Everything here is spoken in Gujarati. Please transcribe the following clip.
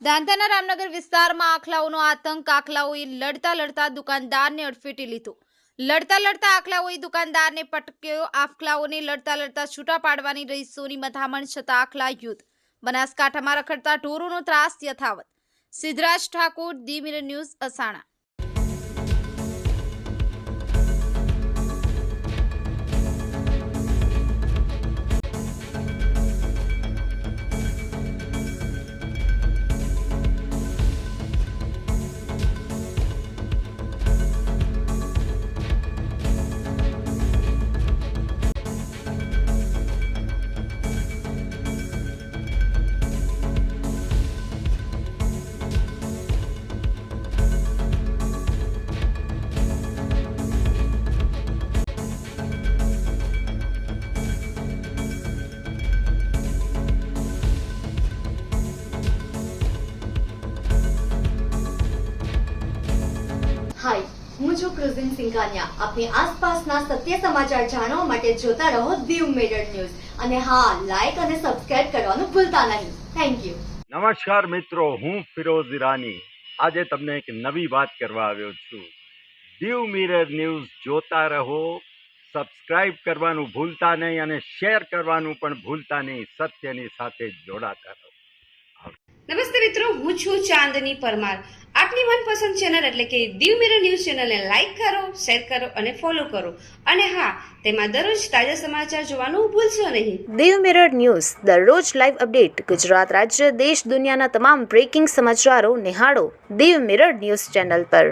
દાંતાના રામનગર વિસ્તારમાં આખલાઓનો આતંક. આખલાઓએ લડતા દુકાનદારને અડફેટે લીધો. લડતા આખલાઓએ દુકાનદારને પટક્યો. આખલાઓને લડતા છૂટા પાડવાની રહીશોની મથામણ છતાં આખલા યુદ્ધ. બનાસકાંઠામાં રખડતા ઢોરોનો ત્રાસ યથાવત. Siddhraj Thakor, the mirror news, Asana. Hi, હું છું ક્રુઝિન સિંઘાનિયા. આપની આસપાસના સત્ય સમાચાર જાણવા માટે જોતા રહો દીવ મિરર ન્યૂઝ. અને હા, લાઈક અને સબસ્ક્રાઇબ કરવાનું ભૂલતા નહીં. Thank you. નમસ્કાર મિત્રો, હું ફિરોઝ ઈરાની. આજે તમને એક નવી વાત કરવા આવ્યો છું. દીવ મિરર ન્યૂઝ જોતા રહો, સબસ્ક્રાઇબ કરવાનું ભૂલતા નહીં અને શેર કરવાનું પણ ભૂલતા નહીં. સત્યની સાથે જોડાતા રહો. નમસ્તે મિત્રો, હું છું ચાંદની પરમાર. આપની મનપસંદ ચેનલ એટલે કે દીવ મિરર ન્યૂઝ ચેનલને લાઈક કરો, શેર કરો અને ફોલો કરો. અને હા, તેમાં દરરોજ તાજા સમાચાર જોવાનું ભૂલશો નહીં. દીવ મિરર ન્યૂઝ દરરોજ લાઈવ અપડેટ. ગુજરાત રાજ્ય, દેશ, દુનિયાના તમામ બ્રેકિંગ સમાચારો નિહાળો દીવ મિરર ન્યૂઝ ચેનલ પર.